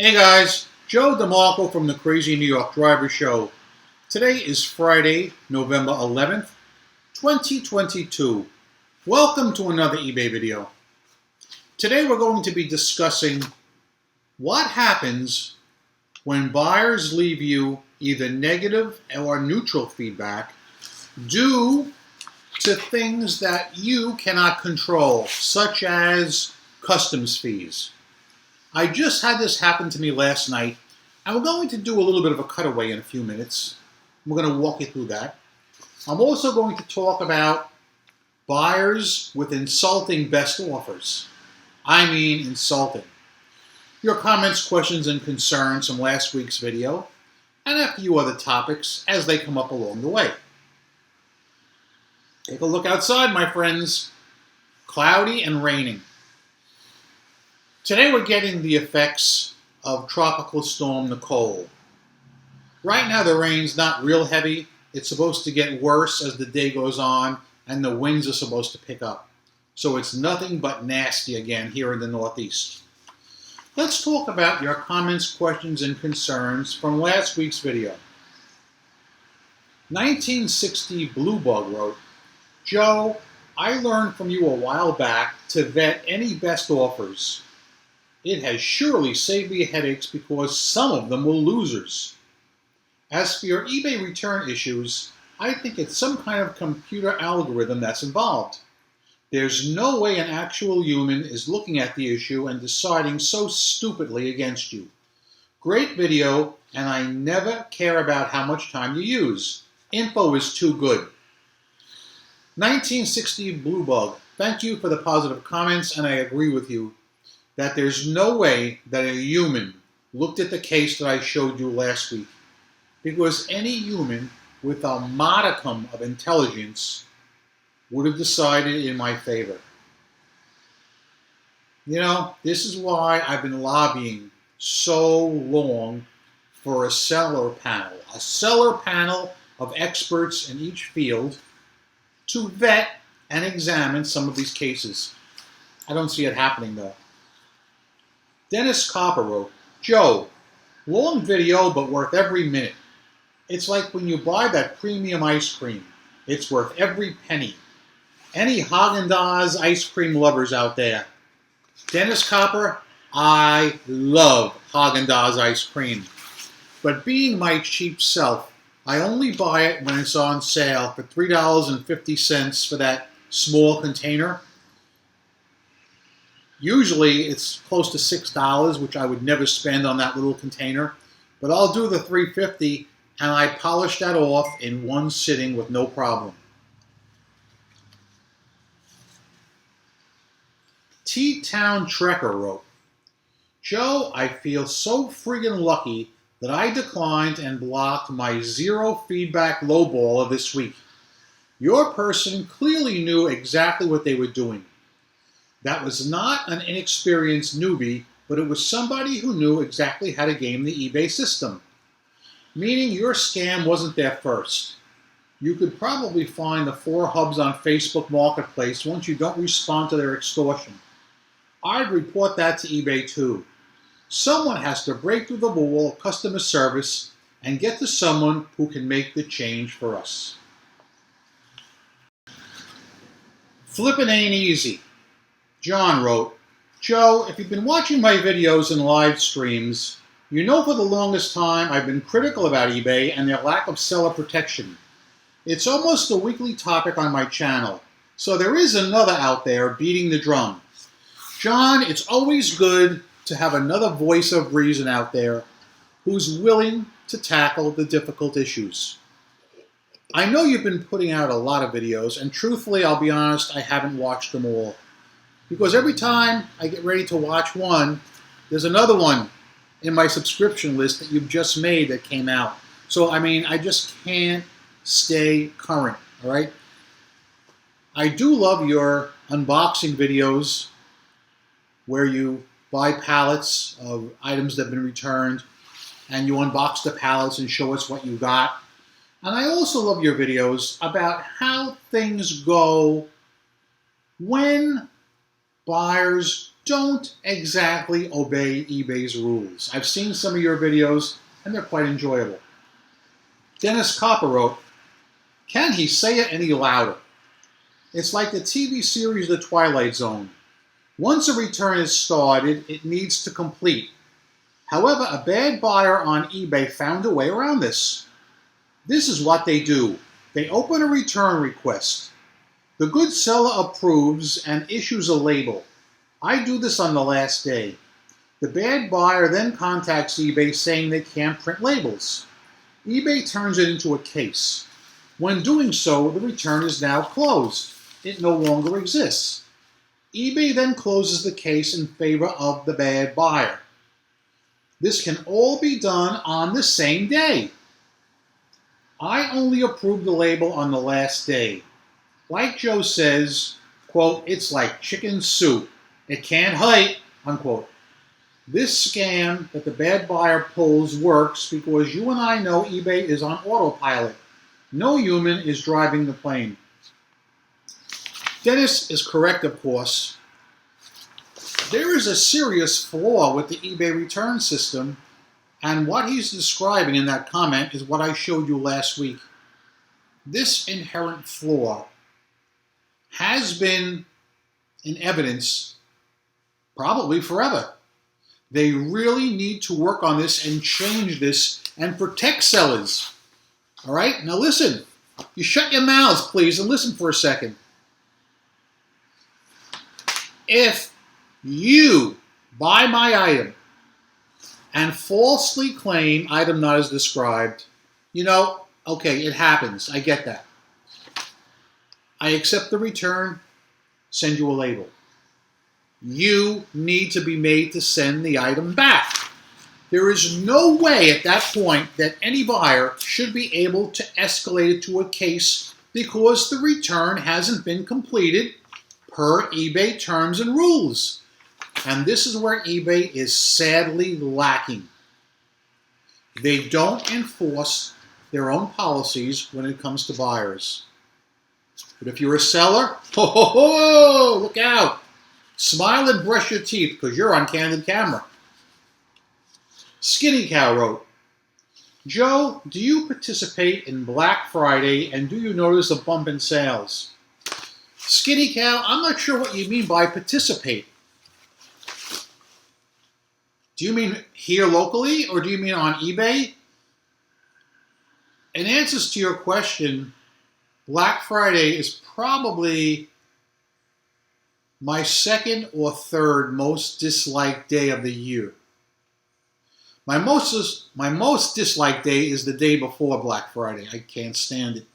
Hey guys, Joe DeMarco from the Crazy New York Driver Show. Today is Friday, November 11th, 2022. Welcome to another eBay video. Today we're going to be discussing what happens when buyers leave you either negative or neutral feedback due to things that you cannot control, such as customs fees. I just had this happen to me last night, and we're going to do a little bit of a cutaway in a few minutes. We're going to walk you through that. I'm also going to talk about buyers with insulting best offers. I mean insulting. Your comments, questions, and concerns from last week's video, and a few other topics as they come up along the way. Take a look outside, my friends. Cloudy and raining. Today we're getting the effects of Tropical Storm Nicole. Right now the rain's not real heavy. It's supposed to get worse as the day goes on, and the winds are supposed to pick up. So it's nothing but nasty again here in the Northeast. Let's talk about your comments, questions, and concerns from last week's video. 1960 Blue Bug wrote, Joe, I learned from you a while back to vet any best offers. It has surely saved me headaches because some of them were losers. As for your eBay return issues, I think it's some kind of computer algorithm that's involved. There's no way an actual human is looking at the issue and deciding so stupidly against you. Great video, and I never care about how much time you use. Info is too good. 1960 Blue Bug, thank you for the positive comments, and I agree with you that there's no way that a human looked at the case that I showed you last week, because any human with a modicum of intelligence would have decided in my favor. You know, this is why I've been lobbying so long for a seller panel of experts in each field to vet and examine some of these cases. I don't see it happening though. Dennis Copper wrote, Joe, long video but worth every minute. It's like when you buy that premium ice cream. It's worth every penny. Any Haagen-Dazs ice cream lovers out there? Dennis Copper, I love Haagen-Dazs ice cream. But being my cheap self, I only buy it when it's on sale for $3.50 for that small container. Usually it's close to $6, which I would never spend on that little container. But I'll do the $3.50, and I polish that off in one sitting with no problem. T-Town Trekker wrote, Joe, I feel so friggin' lucky that I declined and blocked my zero feedback lowballer this week. Your person clearly knew exactly what they were doing. That was not an inexperienced newbie, but it was somebody who knew exactly how to game the eBay system. Meaning your scam wasn't there first. You could probably find the 4 hubs on Facebook Marketplace once you don't respond to their extortion. I'd report that to eBay too. Someone has to break through the wall of customer service and get to someone who can make the change for us. Flippin' ain't easy. John wrote, Joe, if you've been watching my videos and live streams, you know for the longest time I've been critical about eBay and their lack of seller protection. It's almost a weekly topic on my channel, so there is another out there beating the drum. John, it's always good to have another voice of reason out there who's willing to tackle the difficult issues. I know you've been putting out a lot of videos, and truthfully, I'll be honest, I haven't watched them all. Because every time I get ready to watch one, there's another one in my subscription list that you've just made that came out. So, I mean, I just can't stay current, all right? I do love your unboxing videos where you buy pallets of items that have been returned and you unbox the pallets and show us what you got. And I also love your videos about how things go when buyers don't exactly obey eBay's rules. I've seen some of your videos, and they're quite enjoyable. Dennis Copper wrote, "Can he say it any louder? It's like the TV series The Twilight Zone. Once a return is started, it needs to complete. However, a bad buyer on eBay found a way around this. This is what they do. They open a return request. The good seller approves and issues a label. I do this on the last day. The bad buyer then contacts eBay saying they can't print labels. eBay turns it into a case. When doing so, the return is now closed. It no longer exists. eBay then closes the case in favor of the bad buyer. This can all be done on the same day. I only approve the label on the last day. Like Joe says, quote, it's like chicken soup. It can't hide, unquote. This scam that the bad buyer pulls works because you and I know eBay is on autopilot. No human is driving the plane." Dennis is correct, of course. There is a serious flaw with the eBay return system, and what he's describing in that comment is what I showed you last week. This inherent flaw has been in evidence probably forever. They really need to work on this and change this and protect sellers. All right? Now listen. You shut your mouths, please, and listen for a second. If you buy my item and falsely claim item not as described, okay, it happens. I get that. I accept the return, send you a label. You need to be made to send the item back. There is no way at that point that any buyer should be able to escalate it to a case because the return hasn't been completed per eBay terms and rules. And this is where eBay is sadly lacking. They don't enforce their own policies when it comes to buyers. But if you're a seller, look out. Smile and brush your teeth because you're on candid camera. Skinny Cow wrote, "Joe, do you participate in Black Friday and do you notice a bump in sales?" Skinny Cow, I'm not sure what you mean by participate. Do you mean here locally or do you mean on eBay? In answers to your question, Black Friday is probably my second or third most disliked day of the year. My most disliked day is the day before Black Friday. I can't stand it.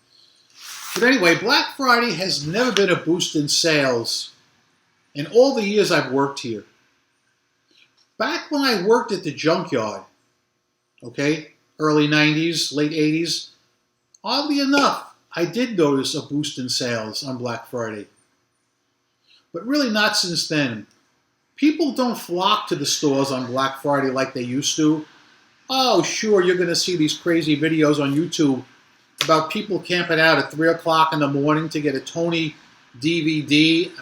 But anyway, Black Friday has never been a boost in sales in all the years I've worked here. Back when I worked at the junkyard, okay, early 90s, late 80s, oddly enough, I did notice a boost in sales on Black Friday. But really not since then. People don't flock to the stores on Black Friday like they used to. Oh, sure, you're going to see these crazy videos on YouTube about people camping out at 3 o'clock in the morning to get a Sony DVD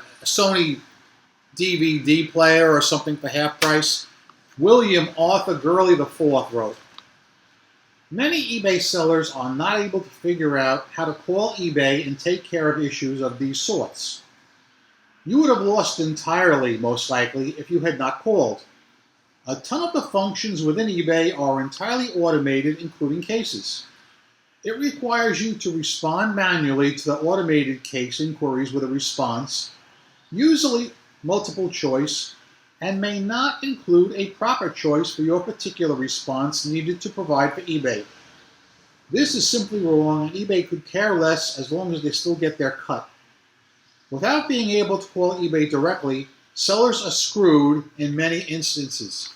player or something for half price. William Arthur Gurley IV wrote, "Many eBay sellers are not able to figure out how to call eBay and take care of issues of these sorts. You would have lost entirely, most likely, if you had not called. A ton of the functions within eBay are entirely automated, including cases. It requires you to respond manually to the automated case inquiries with a response, usually multiple choice, and may not include a proper choice for your particular response needed to provide for eBay. This is simply wrong, and eBay could care less as long as they still get their cut. Without being able to call eBay directly, sellers are screwed in many instances."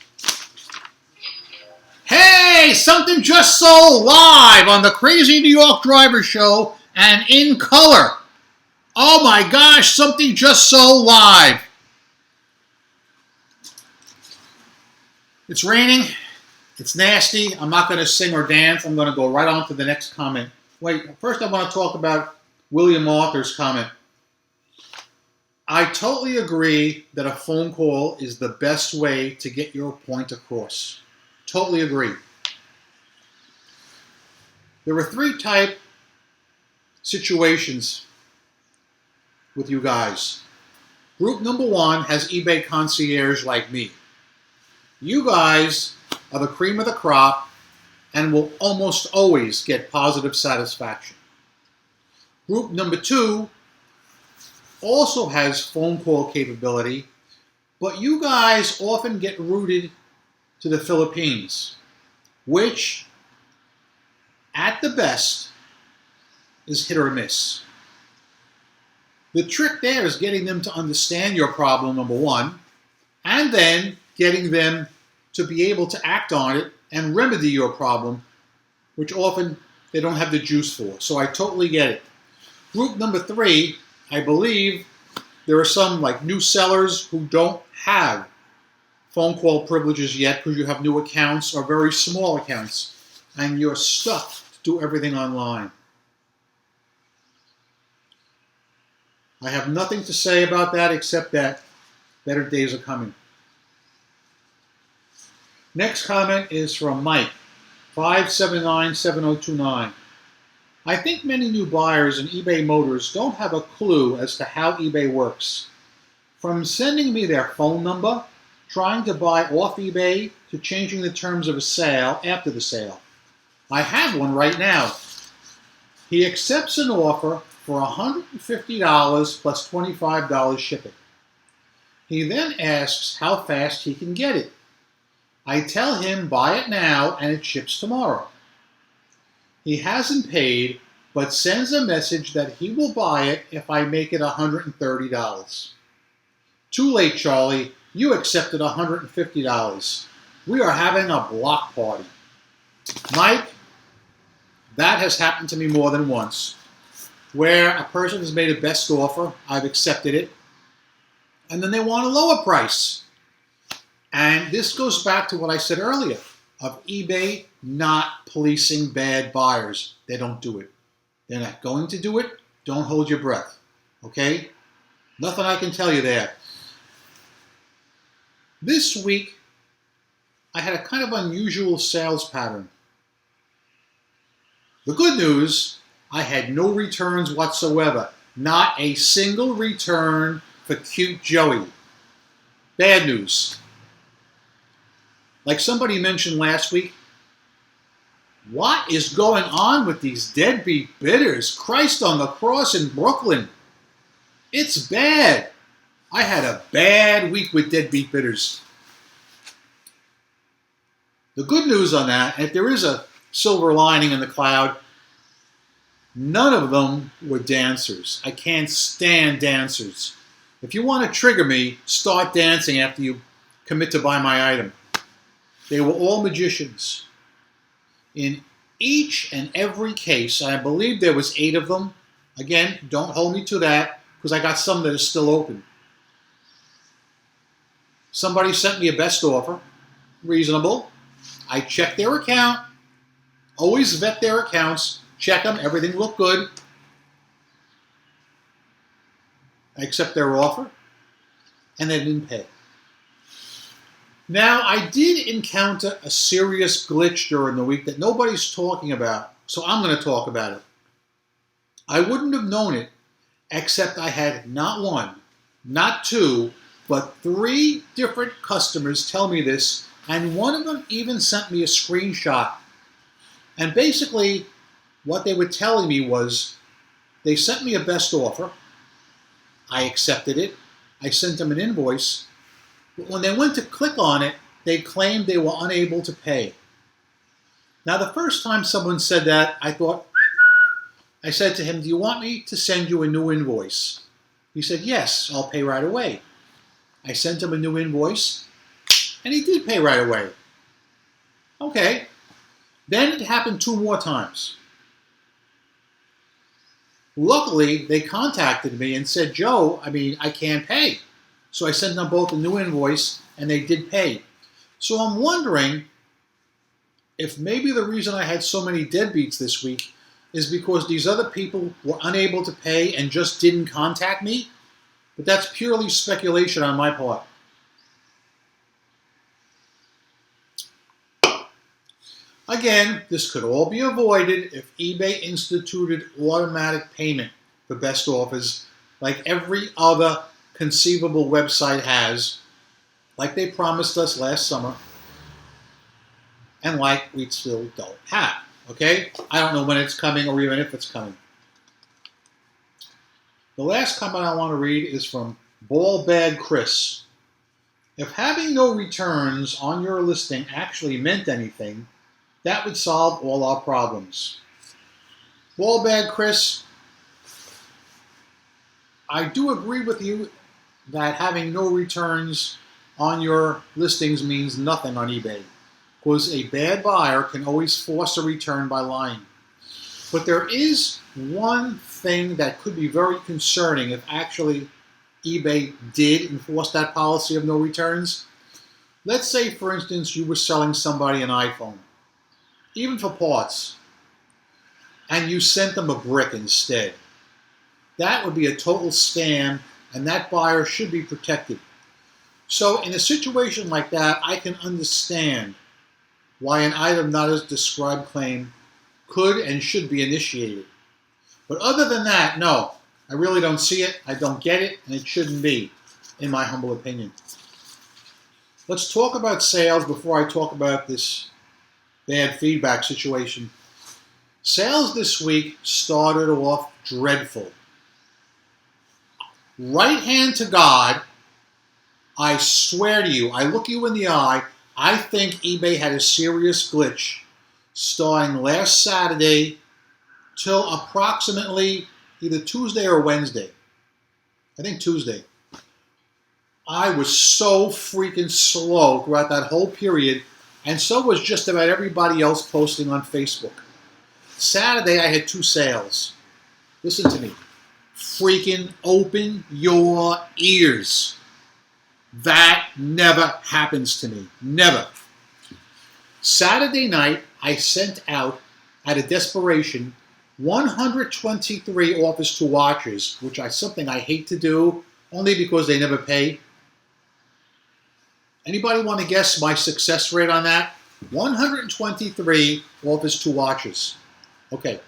Hey, something just sold live on the Crazy New York Driver Show and in color. Oh my gosh, something just sold live. It's raining. It's nasty. I'm not going to sing or dance. I'm going to go right on to the next comment. Wait, first I want to talk about William Arthur's comment. I totally agree that a phone call is the best way to get your point across. Totally agree. There are 3 type situations with you guys. Group number 1 has eBay concierge like me. You guys are the cream of the crop and will almost always get positive satisfaction. Group number 2 also has phone call capability, but you guys often get routed to the Philippines, which at the best is hit or miss. The trick there is getting them to understand your problem, number 1, and then getting them to be able to act on it and remedy your problem, which often they don't have the juice for. So I totally get it. Group number 3, I believe there are some like new sellers who don't have phone call privileges yet because you have new accounts or very small accounts and you're stuck to do everything online. I have nothing to say about that except that better days are coming. Next comment is from Mike, 5797029. I think many new buyers in eBay Motors don't have a clue as to how eBay works. From sending me their phone number, trying to buy off eBay, to changing the terms of a sale after the sale. I have one right now. He accepts an offer for $150 plus $25 shipping. He then asks how fast he can get it. I tell him buy it now and it ships tomorrow. He hasn't paid, but sends a message that he will buy it if I make it $130. Too late, Charlie. You accepted $150. We are having a block party. Mike, that has happened to me more than once, where a person has made a best offer, I've accepted it, and then they want a lower price. And this goes back to what I said earlier of eBay not policing bad buyers. They don't do it. They're not going to do it. Don't hold your breath. Okay? Nothing I can tell you there. This week, I had a kind of unusual sales pattern. The good news, I had no returns whatsoever. Not a single return for cute Joey. Bad news. Like somebody mentioned last week, what is going on with these deadbeat bidders? Christ on the cross in Brooklyn. It's bad. I had a bad week with deadbeat bidders. The good news on that, if there is a silver lining in the cloud, none of them were dancers. I can't stand dancers. If you want to trigger me, start dancing after you commit to buy my item. They were all magicians. In each and every case, I believe there was 8 of them. Again, don't hold me to that because I got some that are still open. Somebody sent me a best offer, reasonable. I checked their account, always vet their accounts, check them, everything looked good. I accept their offer, and they didn't pay. Now, I did encounter a serious glitch during the week that nobody's talking about, so I'm going to talk about it. I wouldn't have known it, except I had not 1, not 2, but 3 different customers tell me this, and one of them even sent me a screenshot. And basically, what they were telling me was, they sent me a best offer, I accepted it, I sent them an invoice, but when they went to click on it, they claimed they were unable to pay. Now, the first time someone said that, I said to him, do you want me to send you a new invoice? He said, yes, I'll pay right away. I sent him a new invoice, and he did pay right away. Okay. Then it happened 2 more times. Luckily, they contacted me and said, Joe, I can't pay. So I sent them both a new invoice, and they did pay. So I'm wondering if maybe the reason I had so many deadbeats this week is because these other people were unable to pay and just didn't contact me. But that's purely speculation on my part. Again, this could all be avoided if eBay instituted automatic payment for best offers like every other conceivable website has, like they promised us last summer, and like we still don't have. Okay? I don't know when it's coming or even if it's coming. The last comment I want to read is from Ball Bag Chris. If having no returns on your listing actually meant anything, that would solve all our problems. Ball Bag Chris, I do agree with you that having no returns on your listings means nothing on eBay, because a bad buyer can always force a return by lying. But there is one thing that could be very concerning if actually eBay did enforce that policy of no returns. Let's say, for instance, you were selling somebody an iPhone, even for parts, and you sent them a brick instead. That would be a total scam, and that buyer should be protected. So in a situation like that, I can understand why an item not as described claim could and should be initiated. But other than that, no, I really don't see it, I don't get it, and it shouldn't be, in my humble opinion. Let's talk about sales before I talk about this bad feedback situation. Sales this week started off dreadful. Right hand to God, I swear to you, I look you in the eye, I think eBay had a serious glitch starting last Saturday till approximately either Tuesday or Wednesday. I think Tuesday. I was so freaking slow throughout that whole period, and so was just about everybody else posting on Facebook. Saturday, I had 2 sales. Listen to me. Freaking open your ears. That never happens to me. Never. Saturday night, I sent out, out of desperation, 123 offers to watchers, which is something I hate to do, only because they never pay. Anybody want to guess my success rate on that? 123 offers to watchers. Okay.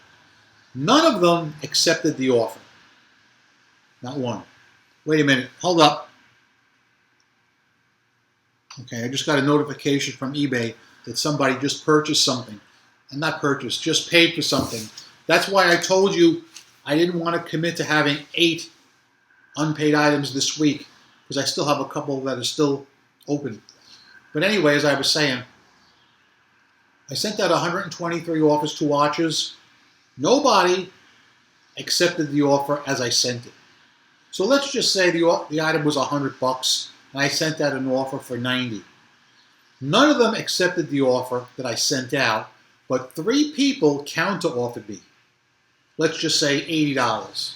None of them accepted the offer. Not one. Wait a minute. Hold up. Okay, I just got a notification from eBay that somebody just purchased something. And not purchased, just paid for something. That's why I told you I didn't want to commit to having 8 unpaid items this week, because I still have a couple that are still open. But anyway, as I was saying, I sent out 123 offers to watchers. Nobody accepted the offer as I sent it. So let's just say the item was $100 and I sent out an offer for $90. None of them accepted the offer that I sent out, but 3 people counter-offered me. Let's just say $80.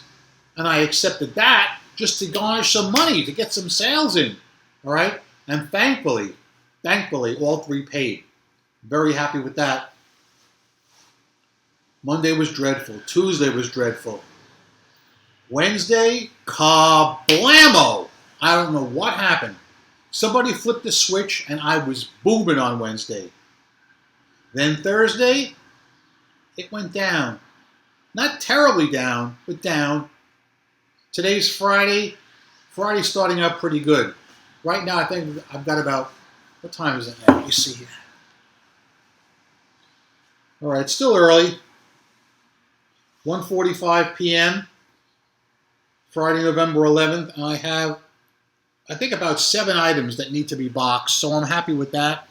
And I accepted that just to garnish some money, to get some sales in. All right? And thankfully, all 3 paid. Very happy with that. Monday was dreadful. Tuesday was dreadful. Wednesday, kablamo! I don't know what happened. Somebody flipped the switch and I was booming on Wednesday. Then Thursday, it went down. Not terribly down, but down. Today's Friday. Friday's starting out pretty good. Right now, I think I've got about, what time is it now? Let me see here. All right, it's still early. 1:45 p.m. Friday, November 11th, and I have, I think, about 7 items that need to be boxed, so I'm happy with that.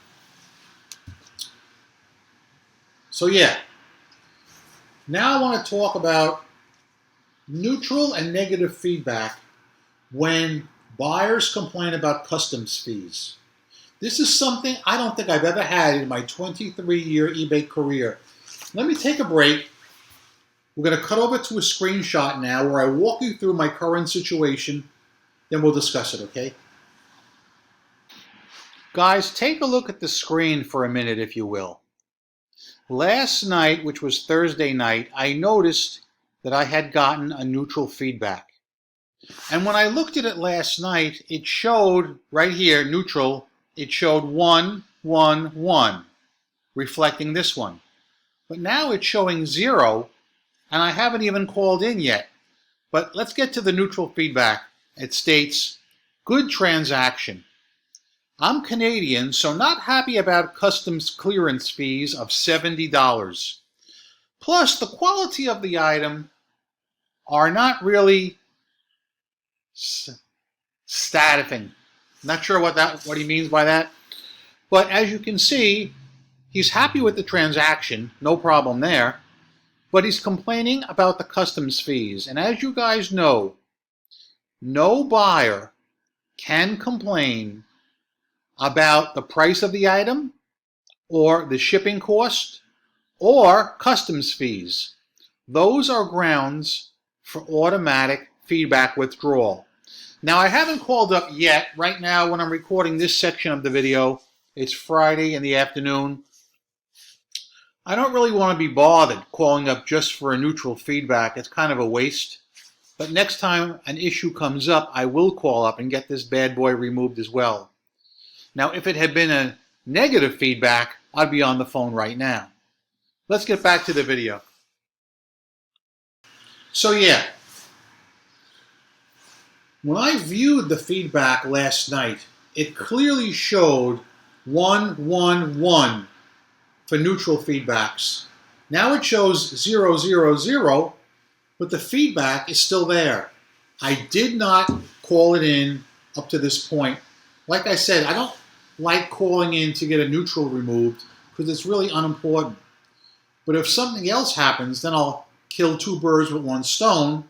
So yeah, now I want to talk about neutral and negative feedback when buyers complain about customs fees. This is something I don't think I've ever had in my 23-year eBay career. Let me take a break. We're going to cut over to a screenshot now where I walk you through my current situation, then we'll discuss it, okay? Guys, take a look at the screen for a minute, if you will. Last night, which was Thursday night, I noticed that I had gotten a neutral feedback. And when I looked at it last night, it showed right here, neutral, it showed 1, 1, 1, reflecting this one. But now it's showing 0, and I haven't even called in yet. But let's get to the neutral feedback. It states, good transaction. I'm Canadian, so not happy about customs clearance fees of $70. Plus, the quality of the item are not really statifying. Not sure what he means by that. But as you can see, he's happy with the transaction, no problem there. But he's complaining about the customs fees. And as you guys know, no buyer can complain about the price of the item or the shipping cost or customs fees. Those are grounds for automatic feedback withdrawal. Now, I haven't called up yet. Right now, when I'm recording this section of the video, it's Friday in the afternoon. I don't really want to be bothered calling up just for a neutral feedback. It's kind of a waste. But next time an issue comes up, I will call up and get this bad boy removed as well. Now, if it had been a negative feedback, I'd be on the phone right now. Let's get back to the video. So yeah, when I viewed the feedback last night, it clearly showed 1, 1, 1 for neutral feedbacks. Now it shows 0, 0, 0, but the feedback is still there. I did not call it in up to this point. Like I said, I don't like calling in to get a neutral removed because it's really unimportant. But if something else happens, then I'll kill 2 birds with 1 stone,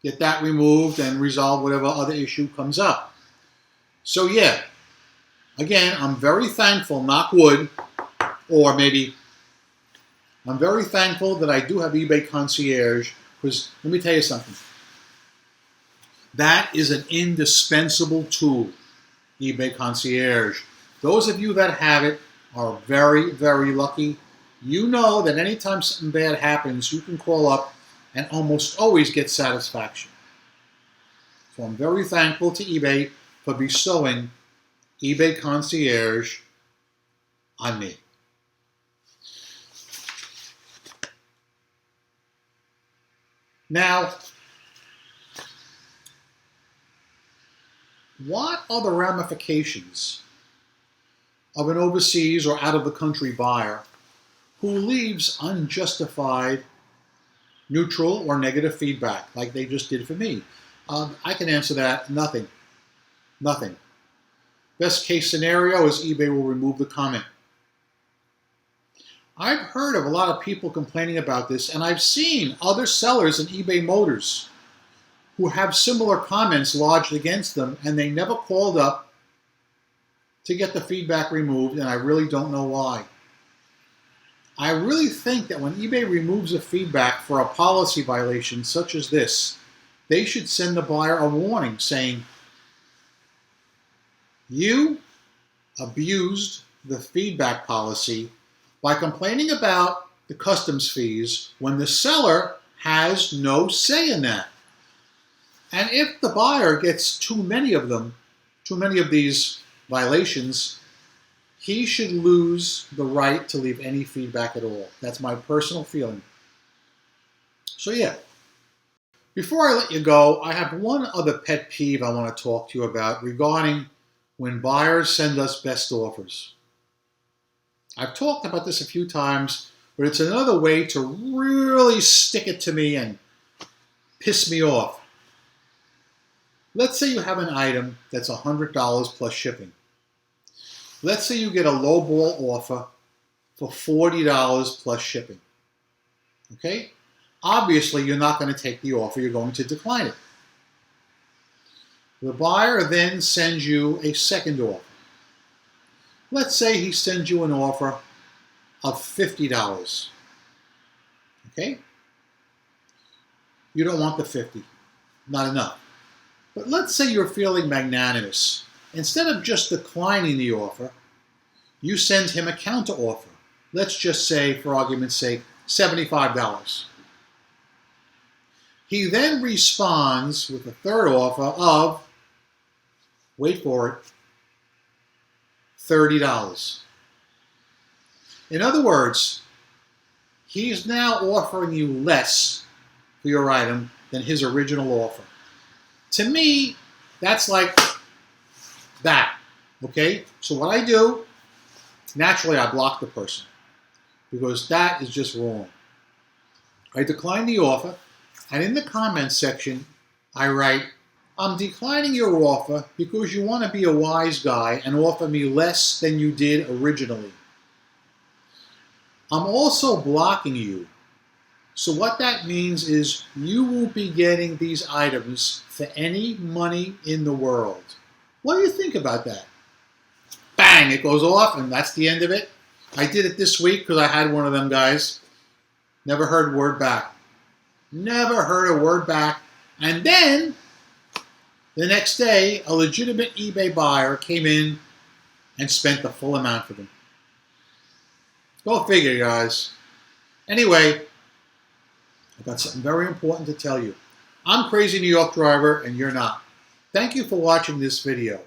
get that removed and resolve whatever other issue comes up. So yeah, again, I'm very thankful, knock wood, or maybe I'm very thankful that I do have eBay Concierge, because let me tell you something. That is an indispensable tool, eBay Concierge. Those of you that have it are very, very lucky. You know that anytime something bad happens, you can call up and almost always get satisfaction. So I'm very thankful to eBay for bestowing eBay Concierge on me. Now, what are the ramifications of an overseas or out-of-the-country buyer who leaves unjustified neutral or negative feedback like they just did for me? I can answer that, nothing. Nothing. Best case scenario is eBay will remove the comment. I've heard of a lot of people complaining about this, and I've seen other sellers in eBay Motors who have similar comments lodged against them, and they never called up to get the feedback removed, and I really don't know why. I really think that when eBay removes a feedback for a policy violation such as this, they should send the buyer a warning saying, you abused the feedback policy by complaining about the customs fees when the seller has no say in that. And if the buyer gets too many of them, too many of these violations, he should lose the right to leave any feedback at all. That's my personal feeling. So yeah, before I let you go, I have one other pet peeve I want to talk to you about regarding when buyers send us best offers. I've talked about this a few times, but it's another way to really stick it to me and piss me off. Let's say you have an item that's $100 plus shipping. Let's say you get a lowball offer for $40 plus shipping. Okay? Obviously, you're not going to take the offer. You're going to decline it. The buyer then sends you a second offer. Let's say he sends you an offer of $50. Okay? You don't want the 50. Not enough. But let's say you're feeling magnanimous. Instead of just declining the offer, you send him a counter offer. Let's just say, for argument's sake, $75. He then responds with a third offer of, wait for it, $30. In other words, he's now offering you less for your item than his original offer. To me, that's like that, okay? So what I do, naturally I block the person because that is just wrong. I decline the offer, and in the comments section, I write, I'm declining your offer because you want to be a wise guy and offer me less than you did originally. I'm also blocking you. So what that means is you won't be getting these items for any money in the world. What do you think about that? Bang, it goes off, and that's the end of it. I did it this week because I had one of them guys. Never heard a word back. Never heard a word back. And then, the next day, a legitimate eBay buyer came in and spent the full amount for them. Go figure, guys. Anyway, I've got something very important to tell you. I'm Crazy New York Driver, and you're not. Thank you for watching this video.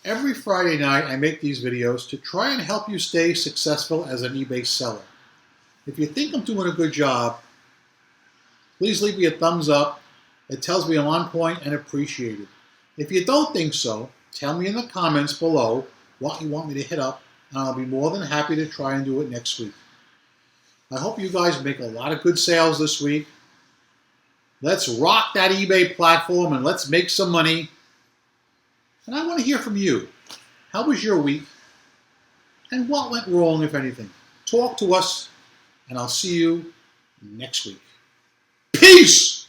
Every Friday night, I make these videos to try and help you stay successful as an eBay seller. If you think I'm doing a good job, please leave me a thumbs up. It tells me I'm on point and appreciated. If you don't think so, tell me in the comments below what you want me to hit up, and I'll be more than happy to try and do it next week. I hope you guys make a lot of good sales this week. Let's rock that eBay platform and let's make some money. And I want to hear from you. How was your week? And what went wrong, if anything? Talk to us, and I'll see you next week. Peace!